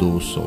200,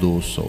200,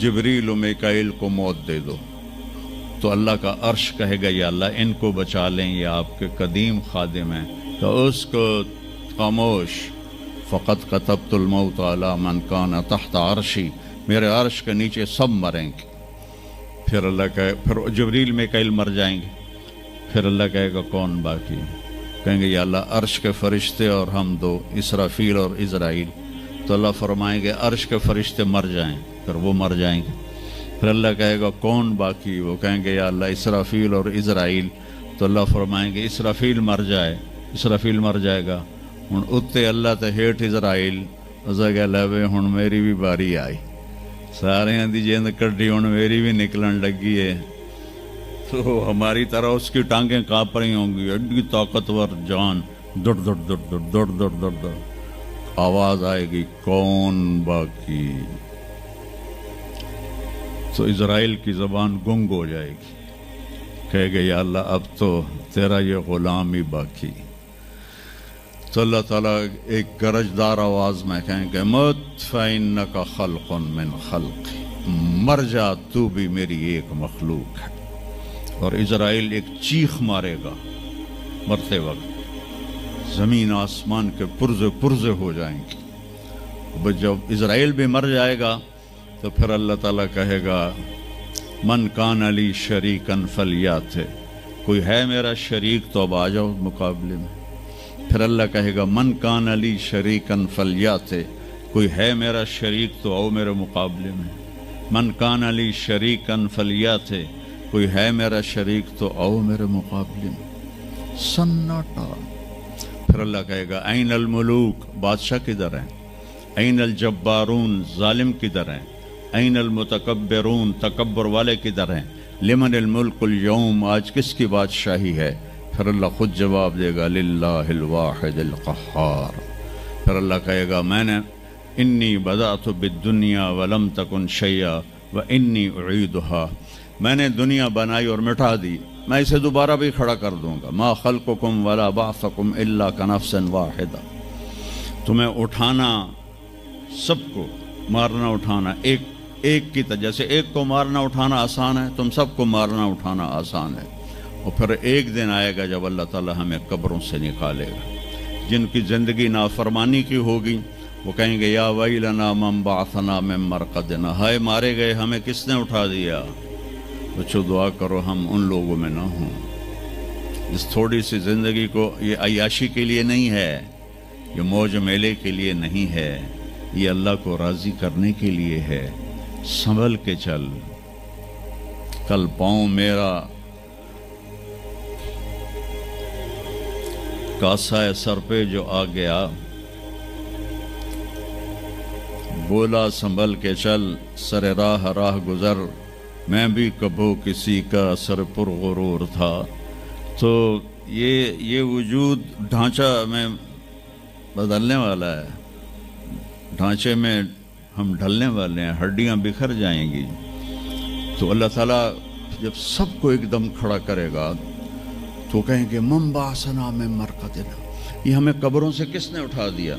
جبریل و میکائیل کو موت دے دو، تو اللہ کا عرش کہے گا یا اللہ ان کو بچا لیں، یہ آپ کے قدیم خادم ہیں، تو اس کو خاموش، فقط کتبت الموت علی من کان تحت عرشی، میرے عرش کے نیچے سب مریں گے۔ پھر اللہ کہے، پھر جبریل میکائیل مر جائیں گے، پھر اللہ کہے گا کون باقی؟ کہیں گے یا اللہ عرش کے فرشتے اور ہم دو، اسرافیل اور عزرائیل۔ تو اللہ فرمائیں گے عرش کے فرشتے مر جائیں، پھر وہ مر جائیں گے۔ پھر اللہ کہے گا کون باقی؟ وہ کہیں گے یا اللہ اسرافیل اور عزرائیل۔ تو اللہ فرمائیں گے اسرافیل مر جائے، اسرافیل مر جائے گا، ہن اتے اللہ تے ہیٹھ عزرائیل، اسا کہ لے ہن میری بھی باری آئی، سارے دی جیند کڈی ہن میری بھی نکلن لگی ہے۔ تو ہماری طرح اس کی ٹانگیں کانپ رہی ہوں گی، ایڈی طاقتور جان، دڑ دڑ دڑ دڑ دڑ دڑ دڑ دڑ، آواز آئے گی کون باقی؟ تو اسرائیل کی زبان گنگ ہو جائے گی، کہے گا یا اللہ اب تو تیرا یہ غلام ہی باقی۔ تو اللہ تعالیٰ ایک گرجدار آواز میں کہیں گے مت فإنک خلق من خلق، مر جا تو بھی میری ایک مخلوق ہے۔ اور اسرائیل ایک چیخ مارے گا مرتے وقت، زمین آسمان کے پرزے پرزے ہو جائیں گے۔ جب اسرائیل بھی مر جائے گا تو پھر اللہ تعالیٰ کہے گا من کان علی شریکن فلیات، کوئی ہے میرا شریک تو اب آ جاؤ مقابلے میں۔ پھر اللہ کہے گا من کان علی شریکن فلیات، کوئی ہے میرا شریک تو آؤ میرے مقابلے میں۔ من کان علی شریکن فلیات، کوئی ہے میرا شریک تو آؤ میرے مقابلے میں۔ سناٹا۔ پھر اللہ کہے گا این الملوک، بادشاہ کدھر ہیں؟ این الجبارون، ظالم کدھر ہیں؟ این المتکبرون، تکبر والے کدھر ہیں؟ لمن الملک اليوم، آج کس کی بادشاہی ہے؟ پھر اللہ خود جواب دے گا للہ الواحد القہار۔ پھر اللہ کہے گا میں نے انی بدأت بالدنیا ولم تکن شیئا وانی اعیدها، میں نے دنیا بنائی اور مٹا دی، میں اسے دوبارہ بھی کھڑا کر دوں گا۔ ما خلقکم ولا بعثکم الا کنفس واحدہ، تمہیں اٹھانا، سب کو مارنا اٹھانا ایک کی طرح، جیسے ایک کو مارنا اٹھانا آسان ہے، تم سب کو مارنا اٹھانا آسان ہے۔ اور پھر ایک دن آئے گا جب اللہ تعالیٰ ہمیں قبروں سے نکالے گا۔ جن کی زندگی نافرمانی کی ہوگی وہ کہیں گے یا ویلنا من بعثنا من مرقدنا، ہائے مارے گئے ہمیں کس نے اٹھا دیا؟ بچو دعا کرو ہم ان لوگوں میں نہ ہوں۔ اس تھوڑی سی زندگی کو، یہ عیاشی کے لیے نہیں ہے، یہ موج میلے کے لیے نہیں ہے، یہ اللہ کو راضی کرنے کے لیے ہے۔ سنبھل کے چل، کل پاؤں میرا کاسا سر پہ جو آ گیا، بولا سنبھل کے چل سر راہ راہ گزر، میں بھی کبھو کسی کا سر پر غرور تھا۔ تو یہ وجود ڈھانچہ میں بدلنے والا ہے، ڈھانچے میں ہم ڈھلنے والے ہیں، ہڈیاں بکھر جائیں گی۔ تو اللہ تعالیٰ جب سب کو ایک دم کھڑا کرے گا تو کہیں گے من بعثنا من مرقدنا، یہ ہمیں قبروں سے کس نے اٹھا دیا؟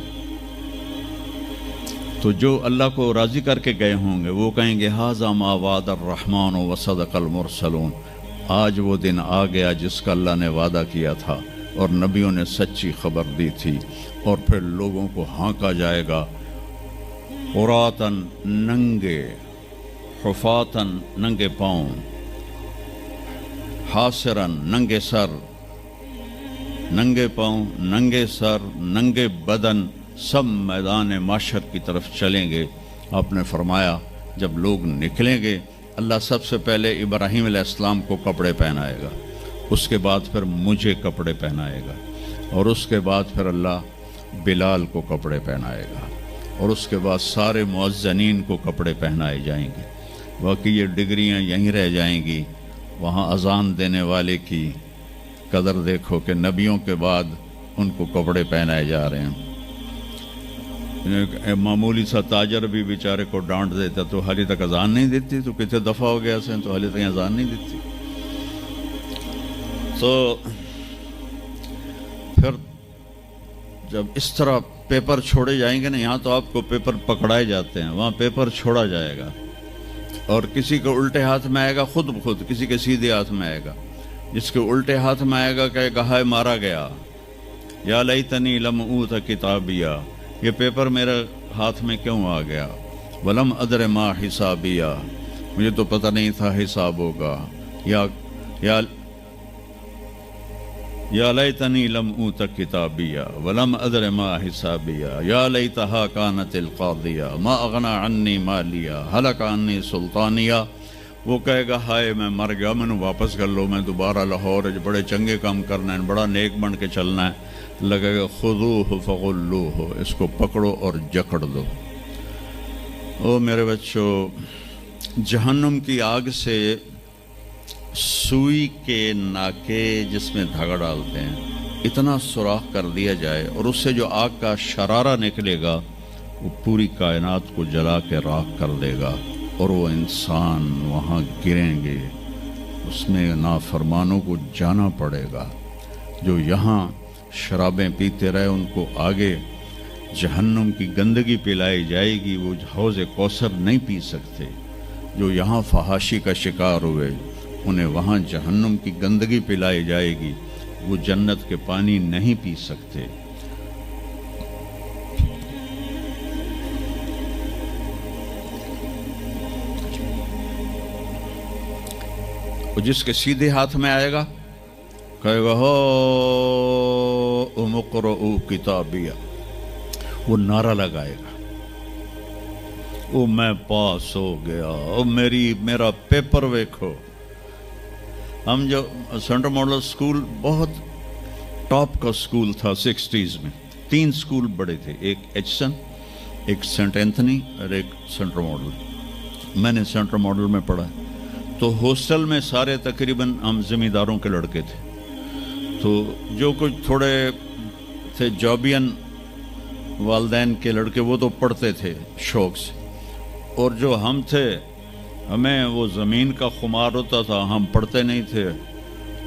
تو جو اللہ کو راضی کر کے گئے ہوں گے وہ کہیں گے ھذا ما وعد الرحمن وصدق المرسلون، آج وہ دن آ گیا جس کا اللہ نے وعدہ کیا تھا اور نبیوں نے سچی خبر دی تھی۔ اور پھر لوگوں کو ہانکا جائے گا عراۃً، ننگے، حفاتً، ننگے پاؤں، حاسراً، ننگے سر، ننگے پاؤں، ننگے سر، ننگے بدن، سب میدان معاشر کی طرف چلیں گے۔ آپ نے فرمایا جب لوگ نکلیں گے اللہ سب سے پہلے ابراہیم علیہ السلام کو کپڑے پہنائے گا، اس کے بعد پھر مجھے کپڑے پہنائے گا، اور اس کے بعد پھر اللہ بلال کو کپڑے پہنائے گا، اور اس کے بعد سارے مؤذنین کو کپڑے پہنائے جائیں گے۔ باقی یہ ڈگریاں یہیں رہ جائیں گی۔ وہاں اذان دینے والے کی قدر دیکھو کہ نبیوں کے بعد ان کو کپڑے پہنائے جا رہے ہیں۔ معمولی سا تاجر بھی بیچارے کو ڈانٹ دیتا تو حالی تک اذان نہیں دیتی، تو کتنے دفعہ ہو گیا سے تو حالی تک اذان نہیں دیتی۔ تو پھر جب اس طرح پیپر چھوڑے جائیں گے نا، یہاں تو آپ کو پیپر پکڑائے جاتے ہیں، وہاں پیپر چھوڑا جائے گا، اور کسی کے الٹے ہاتھ میں آئے گا خود بخود، کسی کے سیدھے ہاتھ میں آئے گا. جس کے الٹے ہاتھ میں آئے گا کہے گا ہائے مارا گیا، یا لیتنی لم اوت کتابیہ، یہ پیپر میرے ہاتھ میں کیوں آ گیا، ولم ادر ما حسابیہ، مجھے تو پتہ نہیں تھا حساب ہوگا، یا لیتنی لم اوت کتابیہ ولم ادر ما حسابیہ، یا لیتہا کانت القاضیہ ما اغنی عنی مالیہ ہلک عنی سلطانیہ. وہ کہے گا ہائے میں مر گیا، میں نے واپس کر لو، میں دوبارہ لاہور بڑے چنگے کام کرنا ہے، بڑا نیک بن کے چلنا ہے. لگے گا خذوہ فغلوہ، اس کو پکڑو اور جکڑ دو. او میرے بچوں، جہنم کی آگ سے سوئی کے ناکے جس میں دھاگا ڈالتے ہیں اتنا سوراخ کر دیا جائے اور اس سے جو آگ کا شرارہ نکلے گا وہ پوری کائنات کو جلا کے راکھ کر دے گا، اور وہ انسان وہاں گریں گے، اس میں نافرمانوں کو جانا پڑے گا. جو یہاں شرابیں پیتے رہے ان کو آگے جہنم کی گندگی پلائی جائے گی، وہ حوض کوثر نہیں پی سکتے. جو یہاں فحاشی کا شکار ہوئے انہیں وہاں جہنم کی گندگی پلائی جائے گی، وہ جنت کے پانی نہیں پی سکتے. جس کے سیدھے ہاتھ میں آئے گا کہے گا ہو مقرؤ کتابیہ، وہ نعرہ لگائے گا، او میں پاس ہو گیا، او میرا پیپر ویکھو. ہم جو سینٹرل ماڈل سکول بہت ٹاپ کا سکول تھا 60s میں، 3 سکول بڑے تھے، ایک ایچسن، ایک سینٹ اینتھنی اور ایک سینٹرل ماڈل. میں نے سینٹرل ماڈل میں پڑھا، تو ہاسٹل میں سارے تقریباً ہم زمینداروں کے لڑکے تھے. تو جو کچھ تھوڑے تھے جابین والدین کے لڑکے وہ تو پڑھتے تھے شوق سے، اور جو ہم تھے ہمیں وہ زمین کا خمار ہوتا تھا، ہم پڑھتے نہیں تھے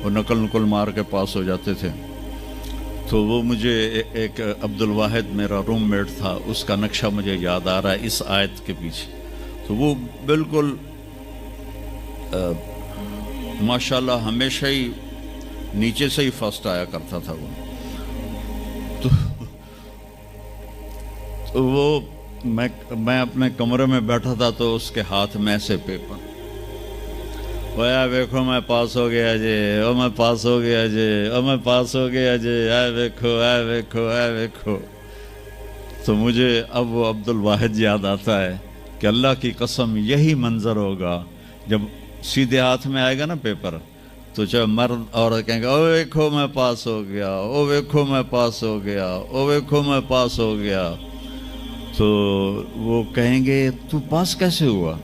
اور نقل مار کے پاس ہو جاتے تھے. تو وہ مجھے ایک عبد الواحد میرا روم میٹ تھا، اس کا نقشہ مجھے یاد آ رہا ہے اس آیت کے پیچھے. تو وہ بالکل ماشاءاللہ ہمیشہ ہی نیچے سے ہی فرسٹ آیا کرتا تھا. تو وہ میں اپنے کمرے میں بیٹھا تھا تو اس کے ہاتھ میں سے پیپر، ویا ویکھو میں پاس ہو گیا جی، او میں پاس ہو گیا جی، او میں پاس ہو گیا جی، اے ویکھو اے ویکھو اے ویکھو. تو مجھے اب وہ عبد الواحد یاد آتا ہے کہ اللہ کی قسم یہی منظر ہوگا جب سیدھے ہاتھ میں آئے گا نا پیپر، تو چاہے مرد عورت کہیں گے او ویکھو میں پاس ہو گیا، او ویکھو میں پاس ہو گیا، او ویکھو میں پاس ہو گیا. تو وہ کہیں گے تو پاس کیسے ہوا؟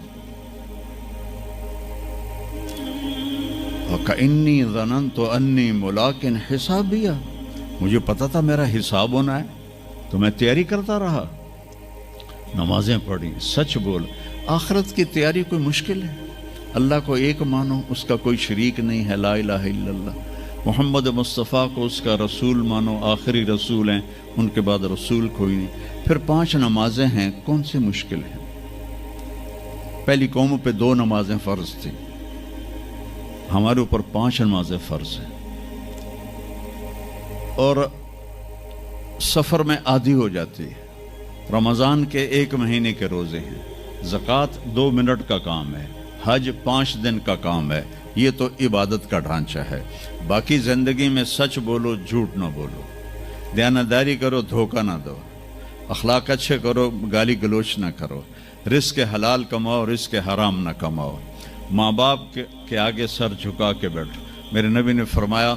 وَكَإِنِّي ظَنَنْتُ أَنِّي مُلَاقٍ حِسَابِيَّ، مجھے پتا تھا میرا حساب ہونا ہے تو میں تیاری کرتا رہا، نمازیں پڑھی، سچ بول. آخرت کی تیاری کوئی مشکل ہے؟ اللہ کو ایک مانو، اس کا کوئی شریک نہیں ہے، لا الہ الا اللہ. محمد مصطفیٰ کو اس کا رسول مانو، آخری رسول ہیں، ان کے بعد رسول کوئی نہیں. پھر 5 نمازیں ہیں، کون سی مشکل ہے؟ پہلی قوموں پہ 2 نمازیں فرض تھی، ہمارے اوپر 5 نمازیں فرض ہیں. اور سفر میں آدھی ہو جاتی ہے. رمضان کے 1 مہینے کے روزے ہیں، زکوٰۃ 2 منٹ کا کام ہے، حج 5 دن کا کام ہے. یہ تو عبادت کا ڈھانچہ ہے. باقی زندگی میں سچ بولو، جھوٹ نہ بولو، دیانتداری کرو، دھوکہ نہ دو، اخلاق اچھے کرو، گالی گلوچ نہ کرو، رزق حلال کماؤ، رزق حرام نہ کماؤ، ماں باپ کے آگے سر جھکا کے بیٹھو. میرے نبی نے فرمایا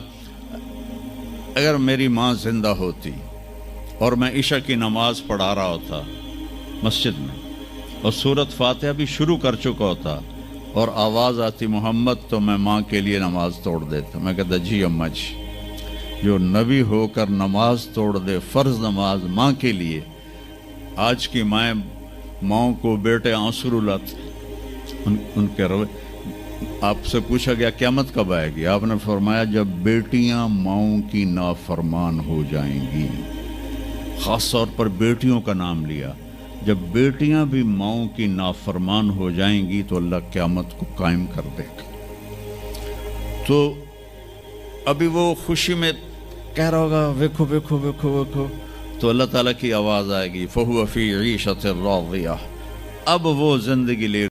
اگر میری ماں زندہ ہوتی اور میں عشاء کی نماز پڑھا رہا ہوتا مسجد میں اور سورۃ فاتحہ بھی شروع کر چکا ہوتا اور آواز آتی محمد، تو میں ماں کے لیے نماز توڑ دیتا. میں کہتا جی اماں جی، جو نبی ہو کر نماز توڑ دے، فرض نماز ماں کے لیے. آج کی ماؤں کو بیٹے آنسو رلاتے ان کے روے. آپ سے پوچھا گیا قیامت کب آئے گی؟ آپ نے فرمایا جب بیٹیاں ماؤں کی نافرمان ہو جائیں گی. خاص طور پر بیٹیوں کا نام لیا. جب بیٹیاں بھی ماؤں کی نافرمان ہو جائیں گی تو اللہ قیامت کو قائم کر دے گا. تو ابھی وہ خوشی میں کہہ رہا ہوگا ویکھو ویکھو ویکھو ویکھو، تو اللہ تعالیٰ کی آواز آئے گی فَهُوَ فِي عِيشَةٍ رَاضِيَةٍ، اب وہ زندگی لے